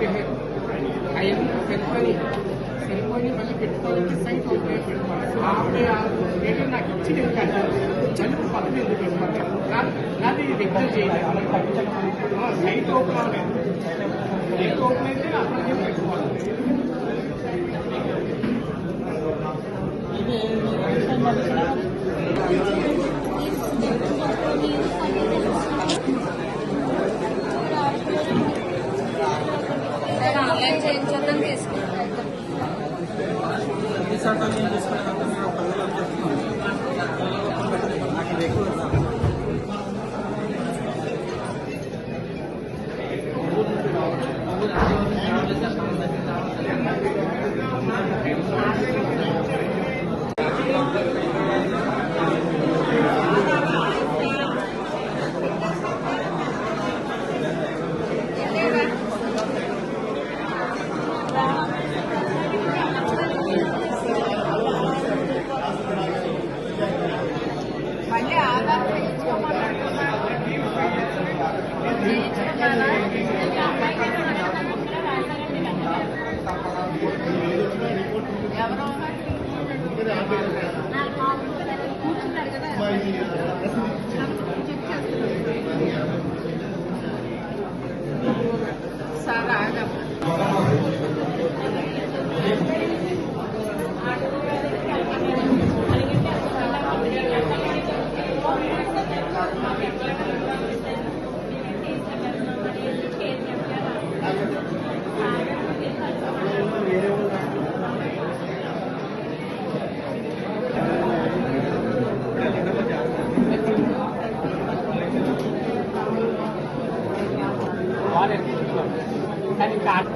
Behave అవన్నీ సరిపోయి మళ్ళీ పెట్టుకోవాలంటే సైట్ ఓకే పెట్టుకోవాలి డేటా నాకు ఇచ్చి నేను చదువు పక్కన ఎందుకు పెట్టుకోవాలి నాది రెగ్యులర్ చేయలేదు సైట్ ఓపెన్ అవ్వలేదు సైట్ ఓపెన్ అయితే అప్పుడు పెట్టుకోవాలి ఆన్లైన్ చేయించొద్దని తీసుకుంటాం మళ్ళీ ఆధార్ ఎవరో కూర్చున్నారు కదా చెక్ చేస్తున్నారు సార్ ఆగా కానీ card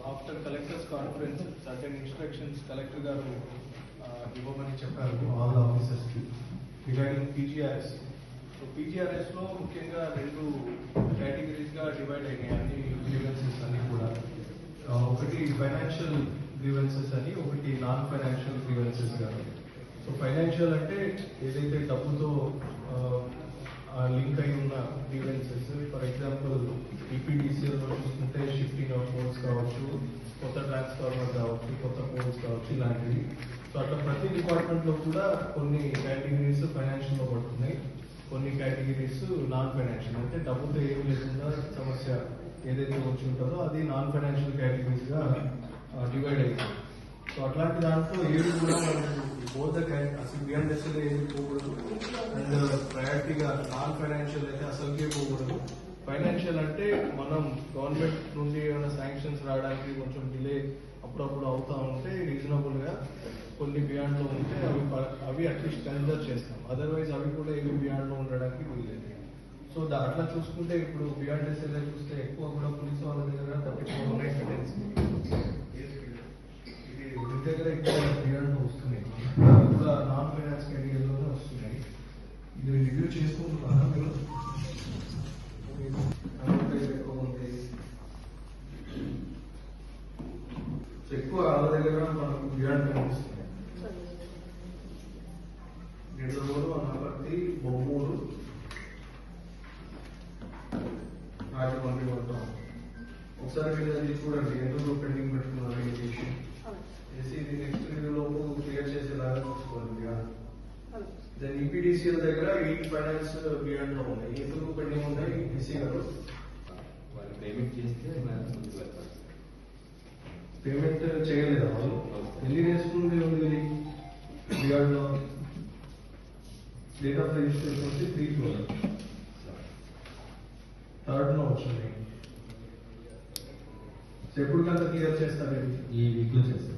after collectors conference certain instructions collector గారు ఇవ్వమని చెప్పారు ఆల్ ఆఫీసర్స్కి రిగార్డింగ్ పీజీఆర్ఎస్. సో పీజీఆర్ఎస్లో ముఖ్యంగా 2 కేటగిరీస్గా డివైడ్ అయినాయి అన్ని గ్రీవెన్సెస్ అన్ని కూడా. ఒకటి ఫైనాన్షియల్ గ్రీవెన్సెస్ అని, ఒకటి నాన్ ఫైనాన్షియల్ గ్రీవెన్సెస్ కానీ. సో ఫైనాన్షియల్ అంటే ఏదైతే డబ్బుతో లింక్ అయి ఉన్న గ్రీవెన్సెస్, ఫర్ ఎగ్జాంపుల్ ఈపీడీసీఎల్లో చూసుకుంటే షిఫ్టింగ్ ఆఫ్ పోల్స్ కావచ్చు, కొత్త ట్రాన్స్ఫార్మర్ కావచ్చు, కొత్త పోల్స్ కావచ్చు, ఇలాంటివి. సో అట్లా ప్రతి డిపార్ట్మెంట్లో కూడా కొన్ని కేటగిరీస్ ఫైనాన్షియల్లో పడుతున్నాయి, కొన్ని కేటగిరీస్ నాన్ ఫైనాన్షియల్ అంటే డబ్బుతో ఏం లేకుండా సమస్య ఏదైతే వచ్చి ఉంటుందో అది నాన్ ఫైనాన్షియల్ కేటగిరీస్గా డివైడ్ అవుతుంది. సో అట్లాంటి దాంట్లో ఏది కూడా మనకు బోధ అసలు బిఎండ్ఎస్ఎల్ ఏది పోకూడదు, అండ్ ప్రయారిటీగా నాన్ ఫైనాన్షియల్ అయితే అసలుకే పోకూడదు. ఫైనాన్షియల్ అంటే మనం గవర్నమెంట్ నుండి ఏమైనా శాంక్షన్స్ రావడానికి కొంచెం డిలే అప్పుడప్పుడు అవుతా ఉంటే రీజనబుల్గా కొన్ని బియాండ్లో ఉంటే అవి అట్లీస్ట్ కన్సిడర్ చేస్తాం, అదర్వైజ్ అవి కూడా ఏవి బియాండ్లో ఉండడానికి వీల్లేదు. సో అట్లా చూసుకుంటే ఇప్పుడు బియాండ్ ఎస్ఎల్ఏ చూస్తే ఎక్కువ కూడా పోలీసు వాళ్ళ దగ్గర 34 ఉన్నాయి టెండెన్సీ. ఇది దగ్గర ఎక్కువ బియాండ్లో వస్తున్నాయి, కూడా నాన్ ఫైనాన్స్ కేటగిరీలోనే వస్తున్నాయి. ఇది రివ్యూ చేసుకుంటున్నారా మీరు? ఎక్కువ ఉంది, ఎక్కువ వాళ్ళ దగ్గర మనకు బియాండ్ వస్తున్నాయి. నిడదవోలు, అనపర్తి, బొమ్మూరు, రాజమండ్రి వద్దాం. ఒకసారి మీరు అది చూడండి, ఎందుకు పెండింగ్ పెట్టుకున్నారు ఈ విషయం చేసి ఇది నెక్స్ట్ రివ్యూ లోపు క్లియర్ చేసేలాగా చూసుకోవాలి బియాండ్. దెన్ ఈపీడీసీఎల్ దగ్గర 8 ఫైనాన్స్ బియాండ్ లో ఉన్నాయి, ఎందుకు పెండింగ్ ఉన్నాయి? ఈసీ గారు పేమెంట్ చేస్తే పేమెంట్ చేయలేదా వాళ్ళు? ఎన్ని డేస్ నుండి ఉంది బియాండ్ లో? డేట్ ఆఫ్ రిజిస్ట్రేషన్ వచ్చి 3 3rd వచ్చింది. ఎప్పటికంతా క్లియర్ చేస్తారు? ఈ వీక్ లో చేస్తారు.